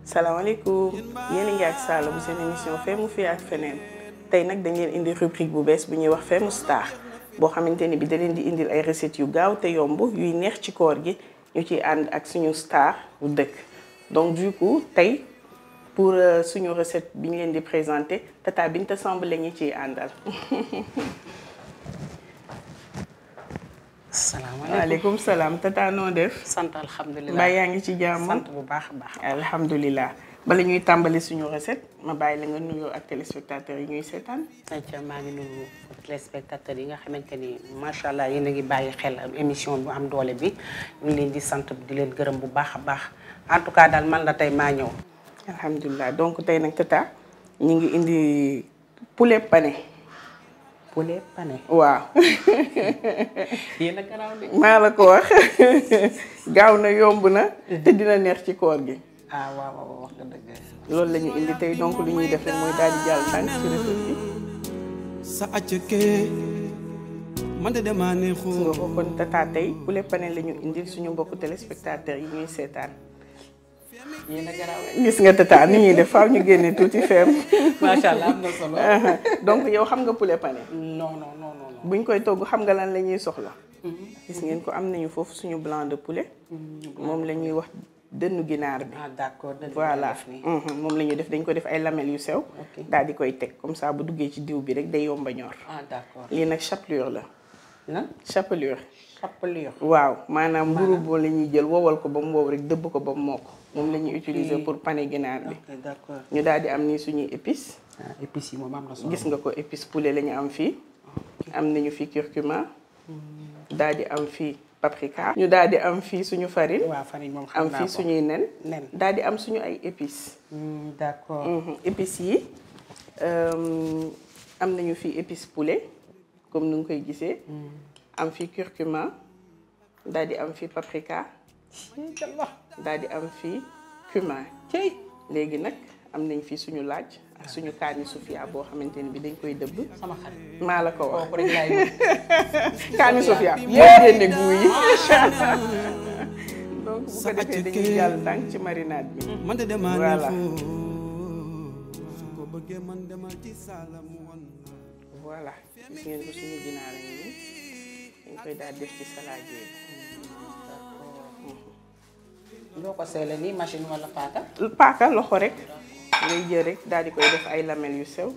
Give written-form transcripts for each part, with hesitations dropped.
salaamaaleykum yéen a ngi ak Sala bu seen émission Femme fii ak feneen tey nag dañ leen indi rubrique bu bees bu ñuy wax Femme Star boo xamante ni bi da leen di indil ay recettes yu gaaw te yomb yuy neex ci koor gi ñu ciy ànd ak suñu star bu dëkk donc du coup tey pour suñu recette bi ñu leen di présenter Tata Binta Samb la ñu ciy àndal. salaamaaleykum waaleykum salaam Tata noo def. sant alhamdulilah mbaa yaa ngi ci jàmm. sant bu baax a baax. alhamdulilah bala ñuy tàmbali suñu recette ma bàyyi la nga nuyoo ak téléspectateurs yi ñuy seetaan. ayca maa ngi nuyu téléspectateurs yi nga xamante ni macha allah yéen a ngi bàyyi xel émission bu am doole bi ñu ngi leen di sant di leen gërëm bu baax a baax en tout cas daal man la tey maa ñëw. alhamdulilah donc tey nag Tata ñu ngi indi poulet pané. poulet pané. waaw. yéen a garaaw de. maa la ko wax gaaw na yomb na te dina neex ci koor gi. ah waaw waaw wax nga dëgg. loolu la ñu indi tey donc lu ñuy def rek mooy daal di jàll tànk ci recette bi. sa accëkee man de damaa neexoo. nga ko kon Tata tey poulet pané la ñu indil suñu mbokku téléspectateurs yi ñuy seetaan. yéen a garaaw gis nga Tata ni ñuy def faaw ñu génne tuuti feem. macha allah am na solo. donc yow xam nga poulet pané. non non non non. buñ koy togg xam nga lan la ñuy soxla. gis ngeen ko am nañu foofu suñu blanc de poulet. moom la ñuy wax dënnu ginaar bi. ah d'accord voilà moom la ñuy def dañ ko def ay lamelles yu sew. daal di koy teg comme ça bu duggee ci diw bi rek day yomba ñor. ah d'accord lii nag chapelure la. lan chapelure. chapelure. waaw maanaam mburu boo la ñuy jël wowal ko ba mu wow rek dëbb ko ba mu mokk. moom la ñuy utiliser pour pané ginaar bi. ok d'accord. ñu daal di am ni suñuy épices. épices yi moom am na solo. gis nga ko épice poulet la ñu am fii. am nañu fii curcuma. daal di am fii paprika. ñu daal di am fii suñu farine. waaw farine moom xam am naa fii ko. suñuy nen. nen daal di am suñu ay épices. d'accord. épices yi am nañu fii épice poulet comme nu nga koy gisee. am fii curcuma. daal di am fii paprika. daal di am fii cumin. léegi nag am nañ fii suñu laaj ak suñu kaani sofia boo xamante ni bi dañ koy dëbb. sama xarit maa la ko wax kooku rek laay wër. kaani sofia moo génne guu yi. donc bu ko defee dañuy jàll tànk ci marinade bi. man de damaa voilà su ko bëggee man demal ci Sala mu wan. voilà gis ngeen ko suñu ginaar a ngi nii dañ koy daal def ci salade yi. loo ko seele nii machine wala paaka. paaka loxo rek ngay jël rek daal di koy def ay lamelles yu sew.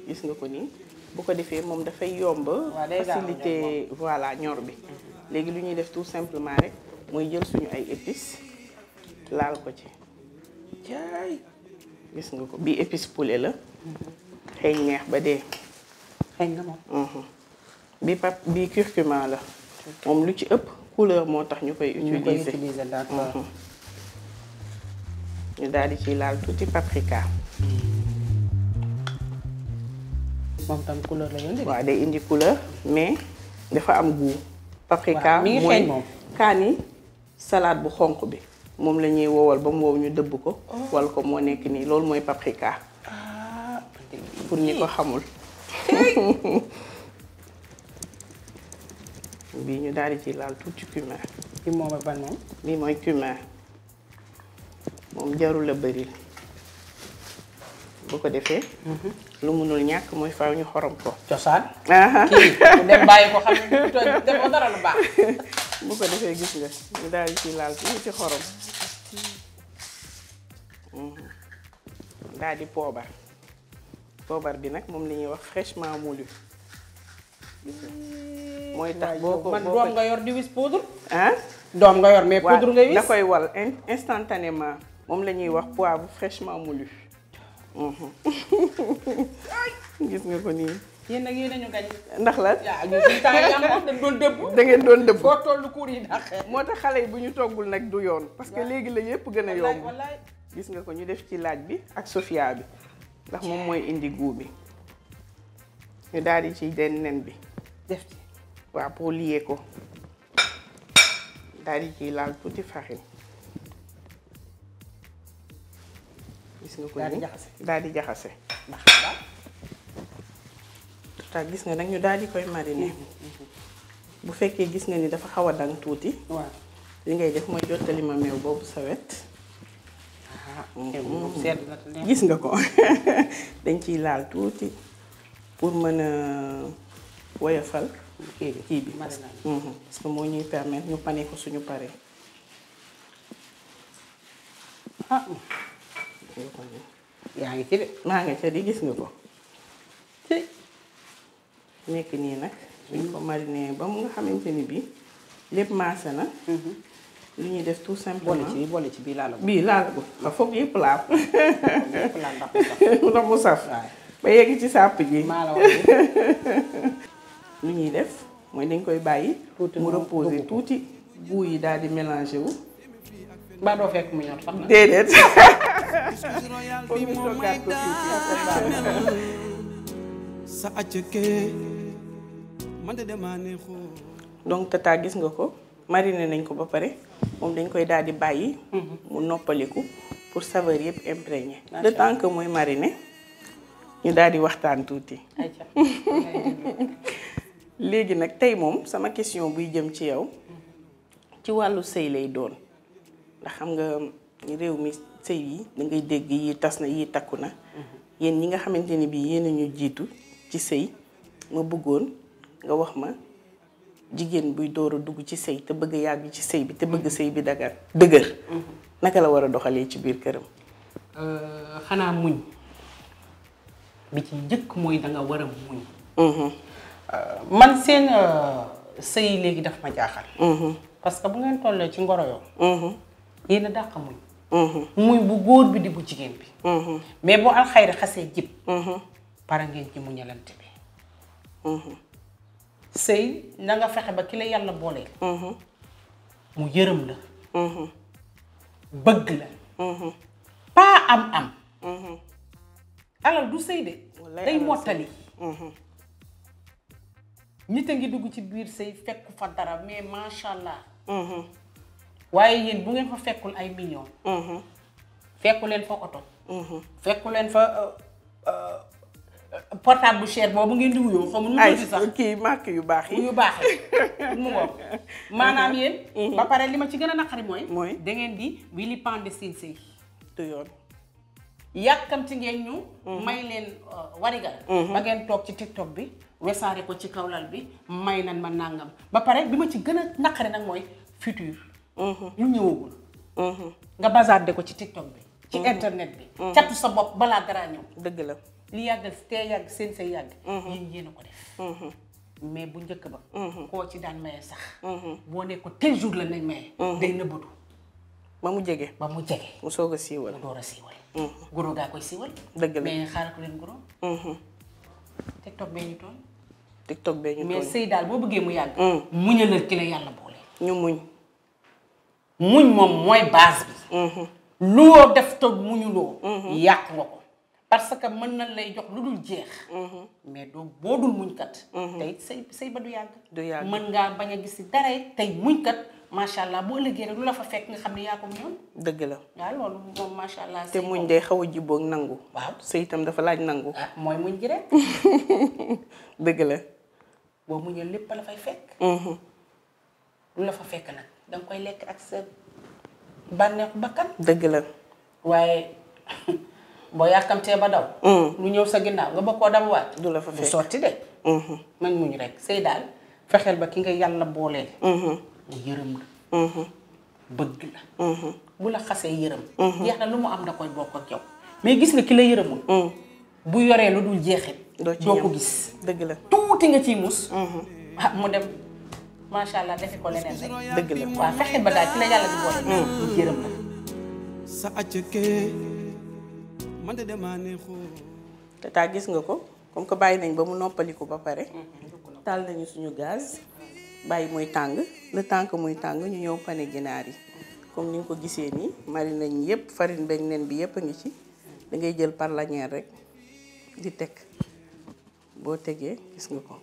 gis nga ko nii bu ko defee moom dafay yomb. day gaaw a facilité voilà ñor bi. léegi lu ñuy def tout simplement rek mooy jël suñu ay épices laal ko ci. jaay gis nga ko bii épice poulet la. xëy neex ba dee. xëy na moom. bii curcuma la. moom lu ci ëpp couleur moo tax ñu koy utiliser. d'accord. ñu daal di ciy laal tuuti paprika. moom tam couleur la yoon. waaw day indi couleur mais dafa am goût. paprika mi ngi mooy xeeñ moom. kaani salade bu xonq bi moom la ñuy wowal ba mu wow ñu dëbb ko. wal ko moo nekk nii loolu mooy paprika. pour ñi ko xamul. bii ñu daal di ciy laal tuuti cumin. bi moom ak ban moom. bii mooy cumin moom jarul la bëril bu ko defee. lu munul ñàkk mooy faaw ñu xorom ko. cosaan. kii ku dem bàyyi ko xam ne defoo dara lu baax. bu ko defee gis nga ñu daal di ciy laal tuuti xorom. daal di poobar. poobar bi nag moom la ñuy wax fraîchement moulu. mooy tax boo ko man doom nga yor di wis poudre. ah. doom nga yor mais poudre ngay wis. da koy wal instantanément moom la ñuy wax poivre fraîchement moulu. gis nga ko nii. yéen nag yéen a ñu gañ. ndax la. yaa ñu suñu temps yi am dañ doon dëbb. da ngeen doon dëbb. foo tollu kuur yi dàqee. moo tax xale yi bu ñu toggul nag du yoon. parce que léegi la yépp gën a yomb. wallaay gis nga ko ñu def ci laaj bi ak sofia bi ndax moom mooy indi goût bi ñu daal di ci den nen bi def ci. waaw pour lier ko daal di ciy laal tuuti farine gis nga ko daal di nii jaxase. daal di jaxase. ndax daal. ta gis nga nag ñu daal di koy mariner bu fekkee gis nga ni dafa xaw a dang tuuti waaw li ngay def mooy jottali ma meew boobu sa wet sedd na te neex. gis nga ko dañ ciy laal tuuti pour mën a woyofal kii bi parce que moo ñuy permettre ñu pané ko suñu paree yaa ngi ci de. maa nga ca di gis nga ko nekk nii nag suñ ko mariner ba mu nga xamante ni bii lépp maase na lu ñuy def tout simplement boole ci bii laal ko. bii laal ko xa foog yëpp laal yëpp laal ndax mu saf ba yegg ci sàpp ji maa la wax lu ñuy def mooy dañ koy bàyyi mu reposer tuuti goût yi daal di mélangé wu mbaa doo fekk mu ñor sax na. déedéet foog ñu toggaat ko tuuti sa accëkee man de damaa neexoo. donc tata gis nga ko mariner nañ ko ba pare moom dañ koy daal di bàyyi mu noppaliku pour saveur yëpp imprégné le temps que muy mariner ñu daal di waxtaan tuuti léegi nag tey moom sama question buy jëm ci yow ci wàllu sëy lay doon ndax xam nga réew mi sëy yi da ngay dégg yi tas na yi takku na yéen ñi nga xamante ni bii yéen a ñu jiitu ci sëy ma bëggoon nga wax ma jigéen buy door a dugg ci sëy te bëgg yàgg ci sëy bi te bëgg sëy bi dëgër naka la war a doxalee ci biir këram xanaa muñ bi ci njëkk mooy danga war a muñ man seen sëy léegi daf ma jaaxal parce que bu ngeen tollee ci ngoro yoo yéen a dàq muñ muñ bu góor bi di bu jigéen bi mais bu alxayri xasee jib para ngeen ci muñalante bi sëy na nga fexe ba ki la yàlla booleel mu yërëm la bëgg la pas am alal du sëy de day mottali nit a ngi dugg ci biir sëy fekk fa dara mais macha allah waaye yéen bu ngeen fa fekkul ay millions fekku leen fa oto fekku leen fa portable bu cher boobu ngeen di wuyoo xamu nu tuuti sax kii marque yu baax yi yu baax yi mu ngoog maanaam yéen ba pare li ma ci gën a naqari mooy da ngeen di wili pande seen sëy du yoon yàkkamti ngeen ñu may leen warigal ba ngeen toog ci TikTok bi wesaare ko ci kawlal bi may nan ma nàngam ba pare bi ma ci gën a naqari nag mooy futur lu ñëwagul nga bazarde ko ci TikTok bi ci internet bi catu sa bopp balaa dara ñëw dëgg la li yàggal te yàgg seen say yàgg yéen a ko def mais bu njëkk ba koo ci daan maye sax boo ne ko tel jour la nañ maye day nëbbatu ba mu jege mu soog a siiwal mu door a siiwal goro gaa koy siiwal dëgg la mais xaaral ko leen goro TikTok bee ñu toon TikTok bee ñu toon mais sëy daal boo bëggee mu yàgg muñalal ki la yàlla boole ñu muñ moom mooy base bi loo def toog muñuloo yàq nga ko parce que mën na lay jox lu dul jeex mais doo boo dul muñkat tey sëy ba du yàgg mën ngaa bañ a gis si dara tey muñkat macha allah boo ëllëgee rek lu la fa fekk nga xam ne yaa ko muñoon dëgg la waaw loolu moom macha allah te muñ day xaw a jibboog nangu waaw sëy itam dafa laaj nangu mooy muñ ji rek dëgg la boo muñee lépp la fay fekk lu la fa fekk nag danga koy lekk ak sa bànneexu bakkan dëgg la waaye boo yàkkamtee ba daw lu ñëw sa ginnaaw nga bëgg koo damuwaat du la fa fekk du sotti de man muñ rek sëy daal fexeel ba ki nga yàlla booleel mu yërëm la bëgg la bu la xasee yërëm jeex na lu mu am da koy bokk ak yow mais gis nga ki la yërëmul bu yoree lu dul jeexit doo ko gis dëgg la tuuti nga ciy mus mu dem macha allah defi ko leneen rek dëgg la waaw fexeel ba daal ki la yàlla di boole mu yërëm la sa accëkee man de damaa neexoo. tata gis nga ko comme que bàyyi nañ ba mu noppaliku ba pare taal nañu suñu gaz bàyyi muy tàng le temps que muy tàng ñu ñëw pané ginaar yi comme ni nga ko gisee nii marine nañ yépp farine beeg nen bi yépp a ngi ci da ngay jël par lanière rek di teg boo tegee gis nga ko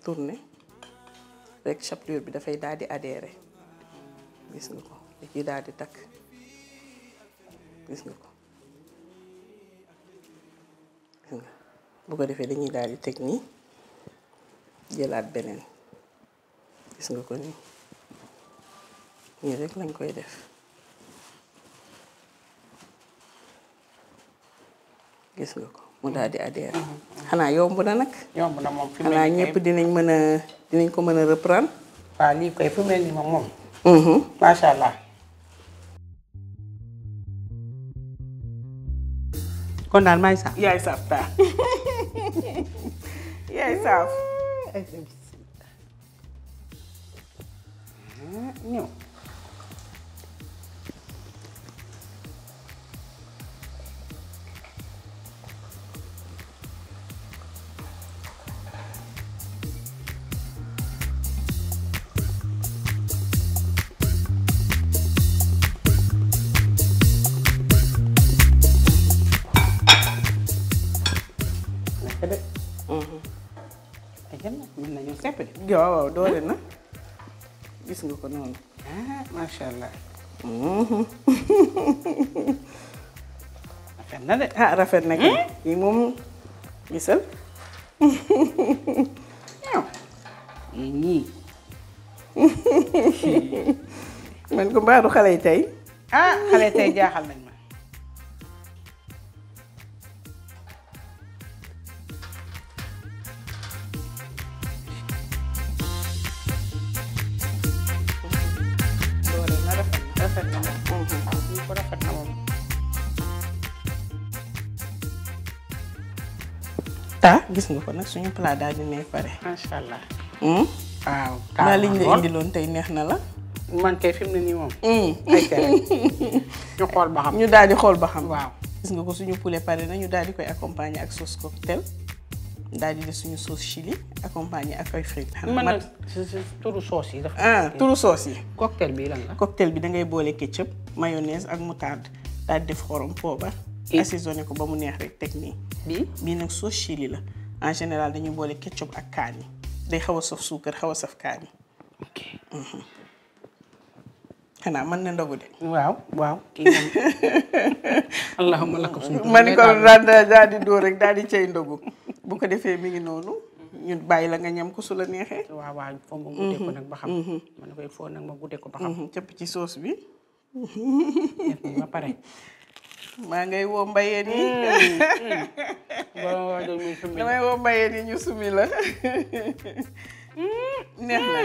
tourner rek chapelure bi dafay daal di adhéré gis nga ko da ciy daal di takk gis nga ko bu ko defee dañuy daal di teg nii jëlaat beneen gis nga ko nii nii rek lañ koy def gis nga ko mu daal di adhéré xanaa yomb na nag yomb na moom fi mu xanaa ñëpp dinañ ko mën a reprendre waaw lii koy fu mel ni moom macha allah. kon daal maay saaf. yaay saaf taa yaay saaf ñëw. mën nañu sepp de. waaw doole na gis nga ko noonu macha allah. rafet na de. rafet na kay yi moom gisal yii ñii. man ko mbaaru xale yi tey xale tey jaaxal nañ ma. rafet na moom. lii ko rafet na moom. gis nga ko nag suñu plat daal di ne pare. macha allah. waaw. maa liñ la indiloon tey neex na la. man kay fi mu ne nii moom. ay kere ñu xool ba xam. ñu daal di xool ba xam. waaw. gis nga ko suñu poulet pare na ñu daal di koy accompagner ak sauce cocktail daal di def suñu sauce chili accompagner ak ay frites. mën na turu sauce yi dafa. turu sauce yi. cocktail bi lan la. cocktail bi da ngay boole ketchup mayonnaise ak moutarde daal di def xorom poobar. assaisonné ko ba mu neex rek teg nii. bii nag sauce chili la en général dañuy boole ketchup ak kaani day xaw a saf suukar xaw a saf kaani. ok. xanaa mën na ndogu de. waaw waaw kii moom. allahumma lakk suñu. ma ni ko daal di dóor rek daal di cay ndogu bu ko defee mi ngi noonu ñun bàyyi la nga ñam ko su la neexee. waaw waaw foo ma guddee ko nag ba xam. ma ne koy foo nag ma guddee ko ba xam. cëpp ci sauce bi. def ba pare. maa ngay woo mbayeen yi. damay woo mbayeen yi ñu sumi la. neex na.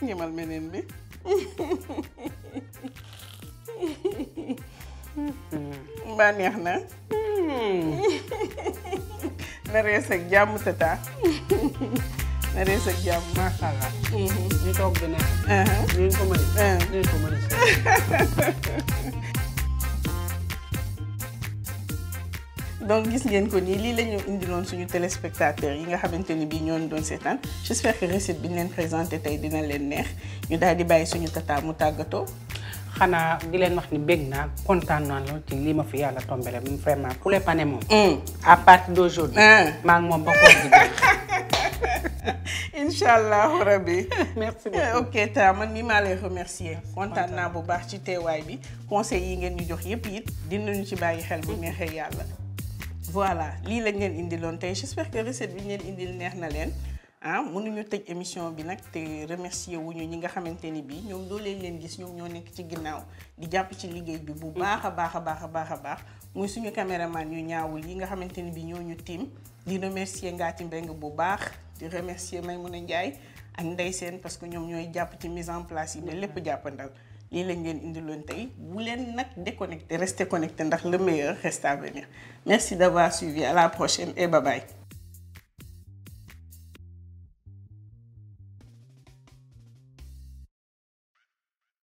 ñemal meneen bi. mbaa neex na. na rees ak jàmm tata. na rees ak jàmm. macha allah. ñu toog di neex. ñu ko mën a. ñu ko mën a. donc gis ngeen ko nii lii la ñu indiloon suñu téléspectateurs yi nga xamante ni bii ñoo doon seetaan j'espère que recette bi ñu leen présenté tey dina leen neex ñu daal di bàyyi suñu tata mu tàggatoo. xanaa di leen wax ni bég naa kontaan naa lool ci lii ma fi yàlla tombé vraiment poulet pané moom. à partir d'aujourd'hui. maa ngi moom ba koor gi jeex. incha allah rabbi. merci beaucoup ok ta man mii maa lay remercier kontaan naa bu baax ci teewaay bi conseil yi ngeen ñu jox yëpp it dinañu ci bàyyi xel bu neexee yàlla. voilà lii lañ leen indiloon tey j'espère que recette bi ñu leen indil neex na leen mënuñu tëj émission bi nag te remercier wuñu ñi nga xamante ni bii ñoom doo leen gis ñoom ñoo nekk ci ginnaaw di jàpp ci liggéey bi bu baax a baax a baax a baax a baax muy suñu caméraman yu ñaawul yi nga xamante ni bii ñoo ñu tiim di remercier Ngaati Mbeng bu baax di remercier Maymouna Ndiaye ak Ndey Seen parce que ñoom ñooy jàpp ci mise en place yi ba lépp jàppandal lii lañ leen indiloon tey bu leen nag déconnecté restez connecté ndax le meilleur reste à venir merci d'avoir suivi à la prochaine et bye bye.